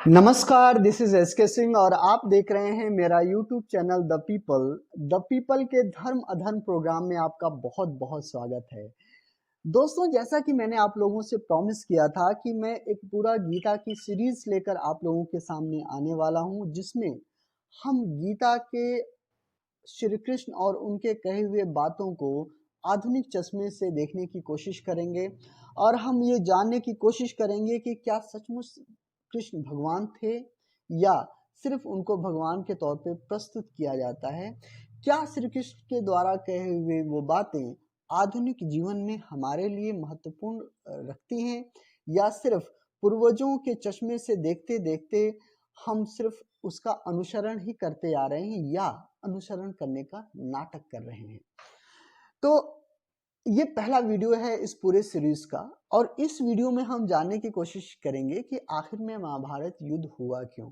नमस्कार, this is S के सिंह और आप देख रहे हैं मेरा यूट्यूब चैनल द पीपल के धर्म अधर्म प्रोग्राम में आपका बहुत बहुत स्वागत है। दोस्तों, जैसा कि मैंने आप लोगों से प्रॉमिस किया था कि मैं एक पूरा गीता की सीरीज लेकर आप लोगों के सामने आने वाला हूं, जिसमें हम गीता के श्री कृष्ण और उनके कहे हुए बातों को आधुनिक चश्मे से देखने की कोशिश करेंगे और हम ये जानने की कोशिश करेंगे कि क्या सचमुच कृष्ण भगवान थे या सिर्फ उनको भगवान के तौर पे प्रस्तुत किया जाता है। क्या श्री कृष्ण के द्वारा कहे हुए वो बातें आधुनिक जीवन में हमारे लिए महत्वपूर्ण रखती हैं या सिर्फ पूर्वजों के चश्मे से देखते देखते हम सिर्फ उसका अनुसरण ही करते आ रहे हैं या अनुसरण करने का नाटक कर रहे हैं। तो ये पहला वीडियो है इस पूरे सीरीज का और इस वीडियो में हम जानने की कोशिश करेंगे कि आखिर में महाभारत युद्ध हुआ क्यों।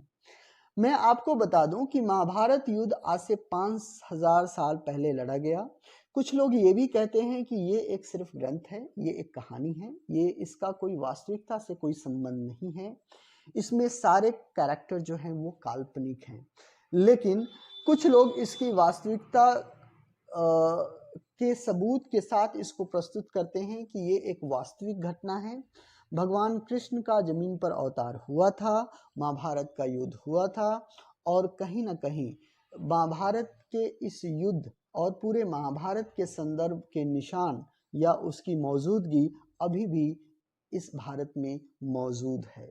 मैं आपको बता दूं कि महाभारत युद्ध आज से 5000 साल पहले लड़ा गया। कुछ लोग ये भी कहते हैं कि ये एक सिर्फ ग्रंथ है, ये एक कहानी है, ये इसका कोई वास्तविकता से कोई संबंध नहीं है, इसमें सारे कैरेक्टर जो हैं वो काल्पनिक हैं। लेकिन कुछ लोग इसकी वास्तविकता के सबूत के साथ इसको प्रस्तुत करते हैं कि ये एक वास्तविक घटना है। भगवान कृष्ण का जमीन पर अवतार हुआ था, महाभारत का युद्ध हुआ था और कहीं ना कहीं महाभारत के इस युद्ध और पूरे महाभारत के संदर्भ के निशान या उसकी मौजूदगी अभी भी इस भारत में मौजूद है।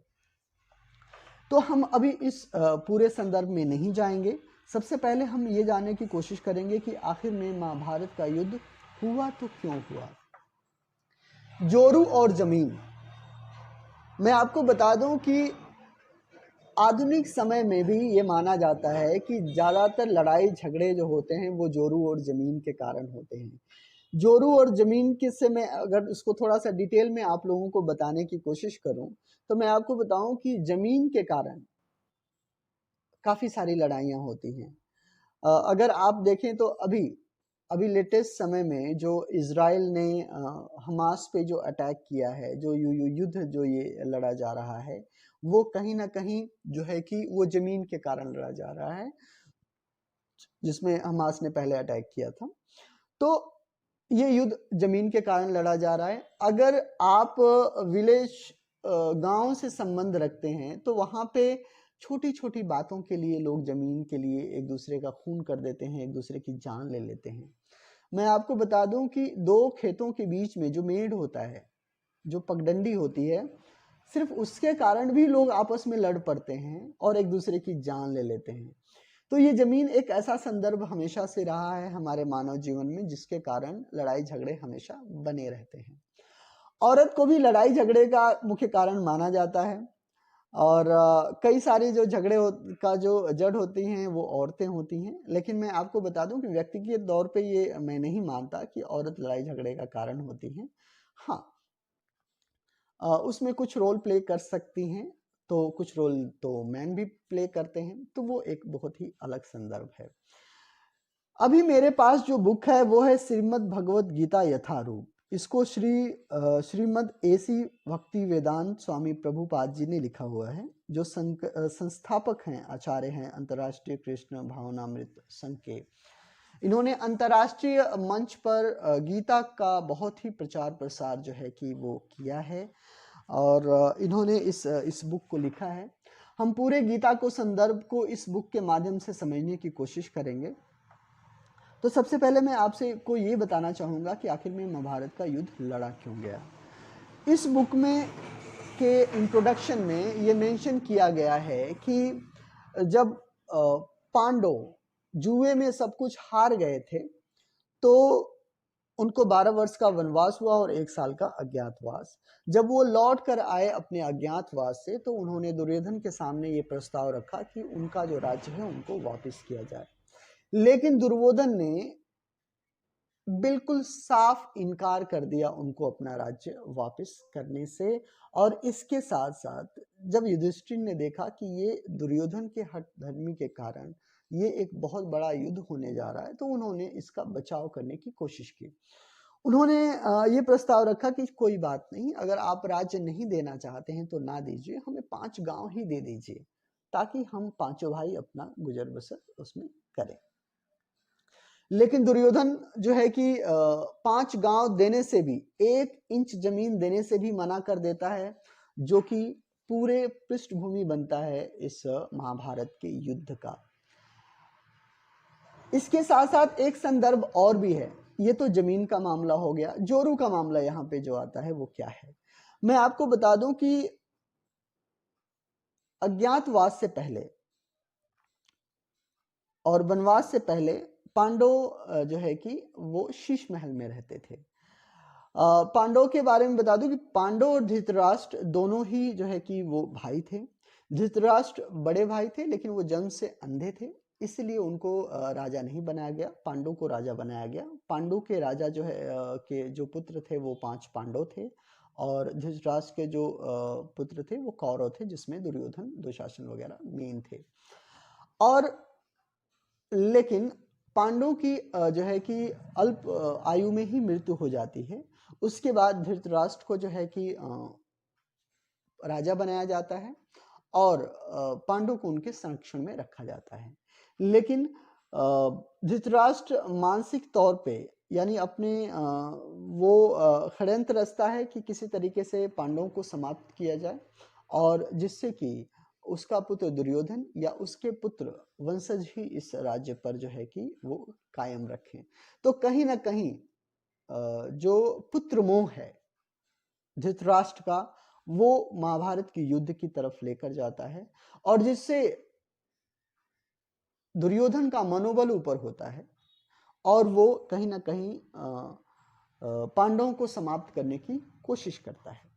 तो हम अभी इस पूरे संदर्भ में नहीं जाएंगे। सबसे पहले हम ये जानने की कोशिश करेंगे कि आखिर में महाभारत का युद्ध हुआ तो क्यों हुआ। जोरू और जमीन, मैं आपको बता दूं कि आधुनिक समय में भी ये माना जाता है कि ज़्यादातर लड़ाई झगड़े जो होते हैं वो जोरू और ज़मीन के कारण होते हैं। जोरू और ज़मीन किससे, मैं अगर इसको थोड़ा सा डिटेल में आप लोगों को बताने की कोशिश करूं तो मैं आपको बताऊं कि ज़मीन के कारण काफ़ी सारी लड़ाइयाँ होती हैं। अगर आप देखें तो अभी लेटेस्ट समय में जो इज़राइल ने हमास पे जो अटैक किया है, जो युद्ध जो ये लड़ा जा रहा है, वो कहीं ना कहीं जो है कि वो ज़मीन के कारण लड़ा जा रहा है, जिसमें हमास ने पहले अटैक किया था। तो ये युद्ध ज़मीन के कारण लड़ा जा रहा है। अगर आप विलेज गांव से संबंध रखते हैं तो वहाँ पे छोटी छोटी बातों के लिए लोग जमीन के लिए एक दूसरे का खून कर देते हैं, एक दूसरे की जान ले लेते हैं। मैं आपको बता दूं कि दो खेतों के बीच में जो मेड़ होता है, जो पगडंडी होती है, सिर्फ उसके कारण भी लोग आपस में लड़ पड़ते हैं और एक दूसरे की जान ले लेते हैं। तो ये जमीन एक ऐसा संदर्भ हमेशा से रहा है हमारे मानव जीवन में, जिसके कारण लड़ाई झगड़े हमेशा बने रहते हैं। औरत को भी लड़ाई झगड़े का मुख्य कारण माना जाता है और कई सारे जो झगड़े का जो जड़ होती हैं वो औरतें होती हैं। लेकिन मैं आपको बता दूं कि व्यक्तिगत तौर पे ये मैं नहीं मानता कि औरत लड़ाई झगड़े का कारण होती हैं। हाँ, उसमें कुछ रोल प्ले कर सकती हैं, तो कुछ रोल तो मैन भी प्ले करते हैं, तो वो एक बहुत ही अलग संदर्भ है। अभी मेरे पास जो बुक है वो है श्रीमद् भगवत गीता यथारूप। इसको श्रीमद् एसी भक्ति वेदांत स्वामी प्रभुपाद जी ने लिखा हुआ है, जो संस्थापक हैं, आचार्य हैं अंतर्राष्ट्रीय कृष्ण भावनामृत संघ के। इन्होंने अंतर्राष्ट्रीय मंच पर गीता का बहुत ही प्रचार प्रसार जो है कि वो किया है और इन्होंने इस बुक को लिखा है। हम पूरे गीता को संदर्भ को इस बुक के माध्यम से समझने की कोशिश करेंगे। तो सबसे पहले मैं आपसे को ये बताना चाहूँगा कि आखिर में महाभारत का युद्ध लड़ा क्यों गया। इस बुक में के इंट्रोडक्शन में ये मेंशन किया गया है कि जब पांडव जुए में सब कुछ हार गए थे तो उनको 12 वर्ष का वनवास हुआ और 1 साल का अज्ञातवास। जब वो लौट कर आए अपने अज्ञातवास से तो उन्होंने दुर्योधन के सामने ये प्रस्ताव रखा कि उनका जो राज्य है उनको वापस किया जाए। लेकिन दुर्योधन ने बिल्कुल साफ इनकार कर दिया उनको अपना राज्य वापस करने से। और इसके साथ साथ जब युधिष्ठिर ने देखा कि ये दुर्योधन के हठ धर्मी के कारण ये एक बहुत बड़ा युद्ध होने जा रहा है, तो उन्होंने इसका बचाव करने की कोशिश की। उन्होंने ये प्रस्ताव रखा कि कोई बात नहीं, अगर आप राज्य नहीं देना चाहते हैं तो ना दीजिए, हमें 5 गांव ही दे दीजिए, ताकि हम पांचों भाई अपना गुजर बसर उसमें करें। लेकिन दुर्योधन जो है कि 5 गांव देने से भी, 1 इंच जमीन देने से भी मना कर देता है, जो कि पूरे पृष्ठभूमि बनता है इस महाभारत के युद्ध का। इसके साथ साथ एक संदर्भ और भी है। ये तो जमीन का मामला हो गया। जोरू का मामला यहाँ पे जो आता है वो क्या है, मैं आपको बता दूं कि अज्ञातवास से पहले और वनवास से पहले पांडव जो है कि वो शीश महल में रहते थे। पांडव के बारे में बता दूं कि पांडव और धृतराष्ट्र दोनों ही जो है कि वो भाई थे। धृतराष्ट्र बड़े भाई थे, लेकिन वो जन्म से अंधे थे, इसलिए उनको राजा नहीं बनाया गया, पांडु को राजा बनाया गया। पांडु के राजा जो है के जो पुत्र थे वो 5 पांडव थे, और धृतराष्ट्र के जो पुत्र थे वो कौरव थे, जिसमें दुर्योधन, दुशासन वगैरह मेन थे। और लेकिन पांडवों की जो है कि अल्प आयु में ही मृत्यु हो जाती है। उसके बाद धृतराष्ट्र को जो है कि राजा बनाया जाता है और पांडव को उनके संरक्षण में रखा जाता है। लेकिन धृतराष्ट्र मानसिक तौर पे, यानी अपने वो षड्यंत्र रचता है कि किसी तरीके से पांडवों को समाप्त किया जाए, और जिससे कि उसका पुत्र दुर्योधन या उसके पुत्र वंशज ही इस राज्य पर जो है कि वो कायम रखें। तो कहीं ना कहीं जो पुत्र मोह है धृतराष्ट्र का, वो महाभारत के युद्ध की तरफ लेकर जाता है, और जिससे दुर्योधन का मनोबल ऊपर होता है और वो कहीं ना कहीं पांडवों को समाप्त करने की कोशिश करता है।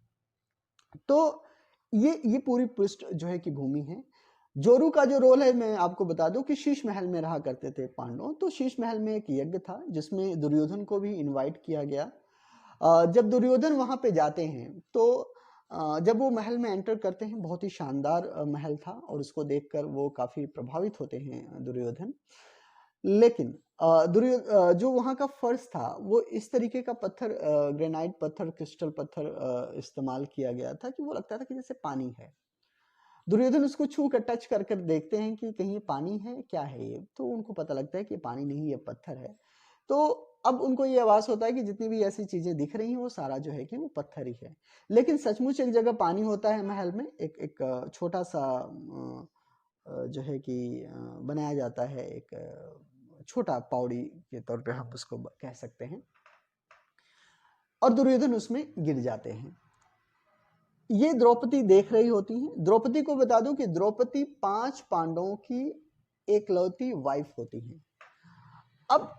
तो ये पूरी पृष्ठ जो है कि भूमि है। जोरू का जो रोल है, मैं आपको बता दूं कि शीश महल में रहा करते थे पांडव। तो शीश महल में एक यज्ञ था जिसमें दुर्योधन को भी इनवाइट किया गया। जब दुर्योधन वहां पे जाते हैं तो जब वो महल में एंटर करते हैं, बहुत ही शानदार महल था और उसको देखकर वो काफी प्रभावित होते हैं दुर्योधन। लेकिन जो वहां का फर्श था वो इस तरीके का पत्थर, ग्रेनाइट पत्थर, क्रिस्टल पत्थर इस्तेमाल किया गया था कि वो लगता था कि जैसे पानी है। दुर्योधन उसको छू कर, टच कर कर देखते हैं कि कहीं ये पानी है, क्या है ये, तो उनको पता लगता है कि पानी नहीं, ये पत्थर है। तो अब उनको ये आभास होता है कि जितनी भी ऐसी चीजें दिख रही हैं वो सारा जो है कि वो पत्थर ही है। लेकिन सचमुच एक जगह पानी होता है महल में, एक छोटा सा जो है कि बनाया जाता है, एक छोटा पौड़ी के तौर पे हम उसको कह सकते हैं, और दुर्योधन उसमें गिर जाते हैं। ये द्रौपदी देख रही होती हैं। द्रौपदी को बता दूं कि द्रौपदी 5 पांडवों की एकलौती वाइफ होती हैं। अब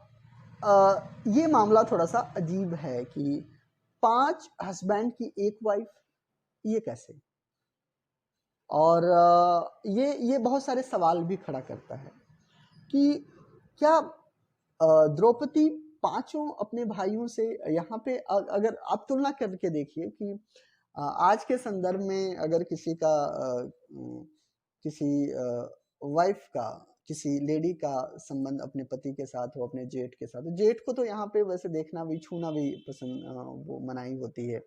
ये मामला थोड़ा सा अजीब है कि 5 हस्बैंड की एक वाइफ, ये कैसे? और ये बहुत सारे सवाल भी खड़ा करता है कि क्या द्रौपदी पांचों अपने भाइयों से, यहाँ पे अगर आप तुलना करके देखिए कि आज के संदर्भ में अगर किसी का किसी वाइफ का, किसी लेडी का संबंध अपने पति के साथ हो, अपने जेठ के साथ, जेठ को तो यहाँ पे वैसे देखना भी, छूना भी पसंद, वो मनाही होती है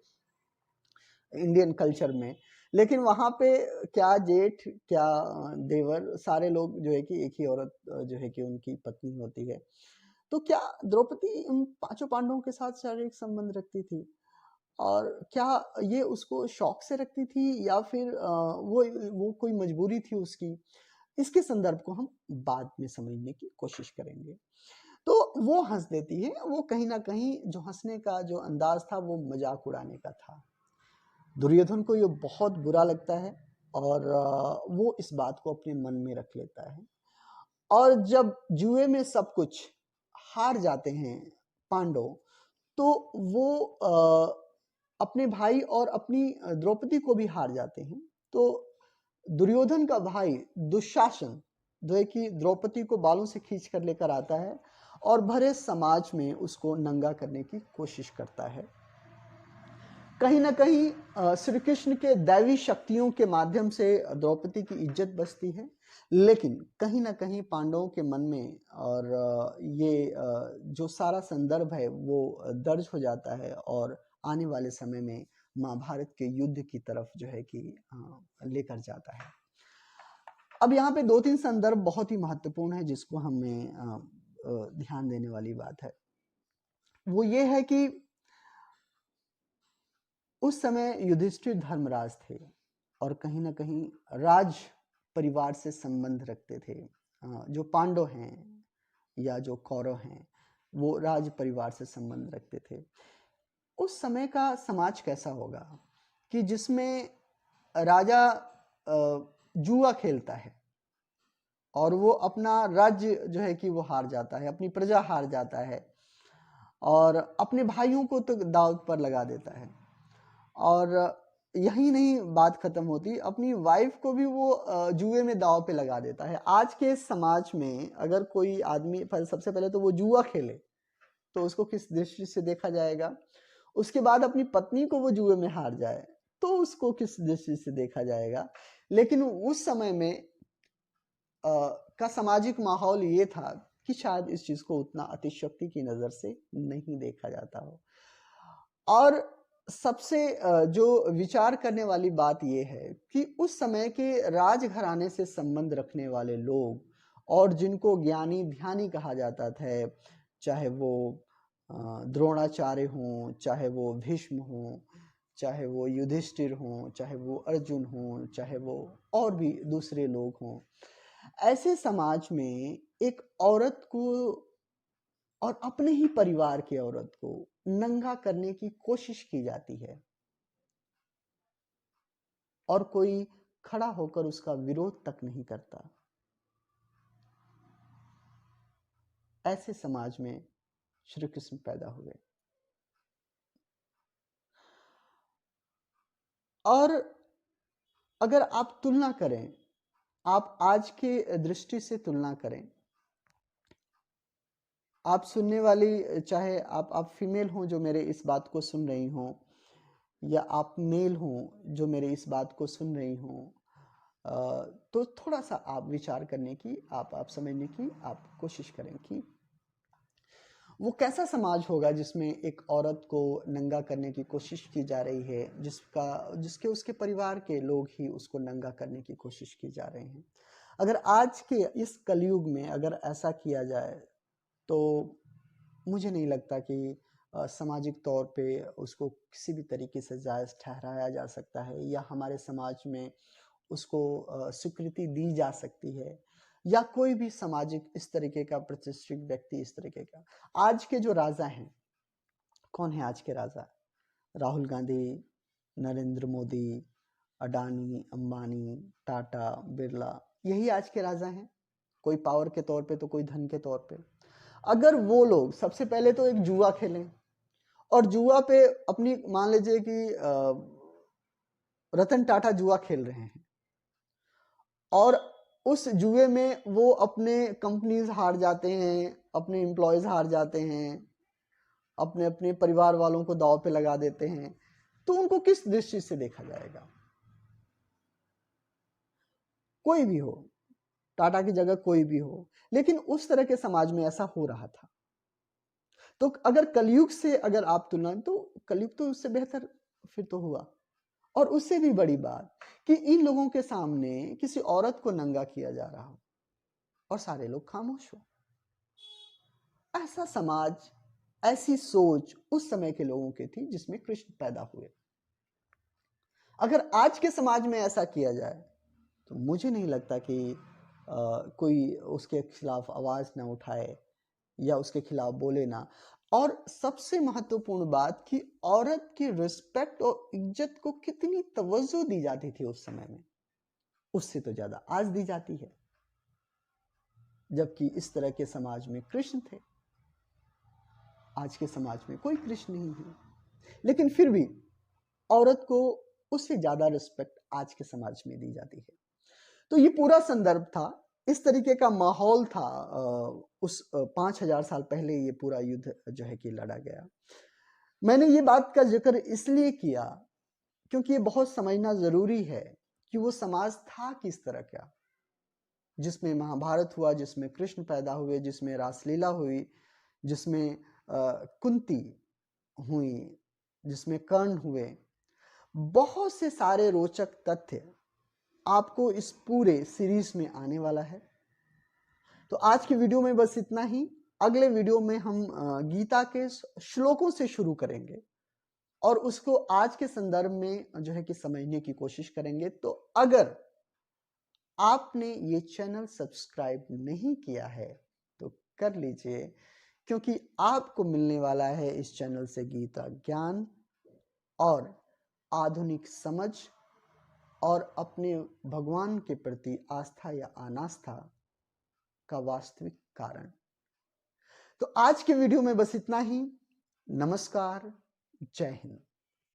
इंडियन कल्चर में। लेकिन वहां पे क्या जेठ, क्या देवर, सारे लोग जो है कि एक ही औरत जो है कि उनकी पत्नी होती है। तो क्या द्रौपदी उन 5 पांडवों के साथ शारीरिक संबंध रखती थी? और क्या ये उसको शौक से रखती थी या फिर वो कोई मजबूरी थी उसकी? इसके संदर्भ को हम बाद में समझने की कोशिश करेंगे। तो वो हंस देती है। वो कहीं ना कहीं जो हंसने का जो अंदाज था वो मजाक उड़ाने का था। दुर्योधन को ये बहुत बुरा लगता है और वो इस बात को अपने मन में रख लेता है। और जब जुए में सब कुछ हार जाते हैं पांडव, तो वो अपने भाई और अपनी द्रौपदी को भी हार जाते हैं। तो दुर्योधन का भाई दुशासन जो है कि द्रौपदी को बालों से खींच कर लेकर आता है और भरे समाज में उसको नंगा करने की कोशिश करता है। कहीं ना कहीं श्री कृष्ण के दैवी शक्तियों के माध्यम से द्रौपदी की इज्जत बचती है, लेकिन कहीं ना कहीं पांडवों के मन में और ये जो सारा संदर्भ है वो दर्ज हो जाता है और आने वाले समय में महाभारत के युद्ध की तरफ जो है कि लेकर जाता है। अब यहाँ पे 2-3 संदर्भ बहुत ही महत्वपूर्ण है जिसको हमें ध्यान देने वाली बात है। वो ये है कि उस समय युधिष्ठिर धर्मराज थे और कहीं ना कहीं राज परिवार से संबंध रखते थे। जो पांडव हैं या जो कौरव हैं वो राज परिवार से संबंध रखते थे। उस समय का समाज कैसा होगा कि जिसमें राजा जुआ खेलता है और वो अपना राज्य जो है कि वो हार जाता है, अपनी प्रजा हार जाता है और अपने भाइयों को तो दांव पर लगा देता है। और यही नहीं बात खत्म होती, अपनी वाइफ को भी वो जुए में दांव पे लगा देता है। आज के समाज में अगर कोई आदमी सबसे पहले तो वो जुआ खेले तो उसको किस दृष्टि से देखा जाएगा, उसके बाद अपनी पत्नी को वो जुए में हार जाए तो उसको किस दृष्टि से देखा जाएगा। लेकिन उस समय में का सामाजिक माहौल ये था कि शायद इस चीज को उतना अतिशयोक्ति की नजर से नहीं देखा जाता हो। और सबसे जो विचार करने वाली बात यह है कि उस समय के राजघराने से संबंध रखने वाले लोग और जिनको ज्ञानी ध्यानी कहा जाता था, चाहे वो द्रोणाचार्य हों, चाहे वो भीष्म हों, चाहे वो युधिष्ठिर हों, चाहे वो अर्जुन हों, चाहे वो और भी दूसरे लोग हों, ऐसे समाज में एक औरत को और अपने ही परिवार की औरत को नंगा करने की कोशिश की जाती है और कोई खड़ा होकर उसका विरोध तक नहीं करता। ऐसे समाज में श्री कृष्ण पैदा हुए। और अगर आप तुलना करें, आप आज के दृष्टि से तुलना करें, आप सुनने वाली, चाहे आप फीमेल हो जो मेरे इस बात को सुन रही हो, या आप मेल हो जो मेरे इस बात को सुन रही हो, तो थोड़ा सा आप विचार करने की, आप समझने की आप कोशिश करें कि वो कैसा समाज होगा जिसमें एक औरत को नंगा करने की कोशिश की जा रही है, जिसके उसके परिवार के लोग ही उसको नंगा करने की कोशिश की जा रहे हैं। अगर आज के इस कलयुग में अगर ऐसा किया जाए तो मुझे नहीं लगता कि सामाजिक तौर पे उसको किसी भी तरीके से जायज़ ठहराया जा सकता है या हमारे समाज में उसको स्वीकृति दी जा सकती है, या कोई भी सामाजिक इस तरीके का प्रतिष्ठित व्यक्ति इस तरीके का। आज के जो राजा हैं, कौन है आज के राजा? राहुल गांधी, नरेंद्र मोदी, अडानी, अंबानी, टाटा, बिरला, यही आज के राजा हैं। कोई पावर के तौर पे तो कोई धन के तौर पे। अगर वो लोग सबसे पहले तो एक जुआ खेलें और जुआ पे अपनी, मान लीजिए कि रतन टाटा जुआ खेल रहे हैं और उस जुए में वो अपने कंपनीज हार जाते हैं, अपने एम्प्लॉयज हार जाते हैं, अपने अपने परिवार वालों को दांव पे लगा देते हैं, तो उनको किस दृष्टि से देखा जाएगा? कोई भी हो, टाटा की जगह कोई भी हो, लेकिन उस तरह के समाज में ऐसा हो रहा था। तो अगर कलयुग से अगर आप तुलना, तो कलयुग तो उससे बेहतर फिर तो हुआ। और उससे भी बड़ी बात कि इन लोगों के सामने किसी औरत को नंगा किया जा रहा हो और सारे लोग खामोश हो। ऐसा समाज, ऐसी सोच उस समय के लोगों की थी जिसमें कृष्ण पैदा हुए। अगर आज के समाज में ऐसा किया जाए तो मुझे नहीं लगता कि कोई उसके खिलाफ आवाज ना उठाए या उसके खिलाफ बोले ना। और सबसे महत्वपूर्ण बात कि औरत की रिस्पेक्ट और इज्जत को कितनी तवज्जो दी जाती थी उस समय में, उससे तो ज्यादा आज दी जाती है, जबकि इस तरह के समाज में कृष्ण थे। आज के समाज में कोई कृष्ण नहीं है, लेकिन फिर भी औरत को उससे ज्यादा रिस्पेक्ट आज के समाज में दी जाती है। तो ये पूरा संदर्भ था, इस तरीके का माहौल था। उस 5000 साल पहले ये पूरा युद्ध जो है कि लड़ा गया। मैंने ये बात का जिक्र इसलिए किया क्योंकि ये बहुत समझना जरूरी है कि वो समाज था किस तरह का, जिसमें महाभारत हुआ, जिसमें कृष्ण पैदा हुए, जिसमें रासलीला हुई, जिसमें कुंती हुई, जिसमें कर्ण हुए। बहुत से सारे रोचक तथ्य आपको इस पूरे सीरीज में आने वाला है। तो आज की वीडियो में बस इतना ही। अगले वीडियो में हम गीता के श्लोकों से शुरू करेंगे और उसको आज के संदर्भ में जो है कि समझने की कोशिश करेंगे। तो अगर आपने ये चैनल सब्सक्राइब नहीं किया है तो कर लीजिए, क्योंकि आपको मिलने वाला है इस चैनल से गीता ज्ञान और आधुनिक समझ और अपने भगवान के प्रति आस्था या अनास्था का वास्तविक कारण। तो आज के वीडियो में बस इतना ही। नमस्कार, जय हिंद।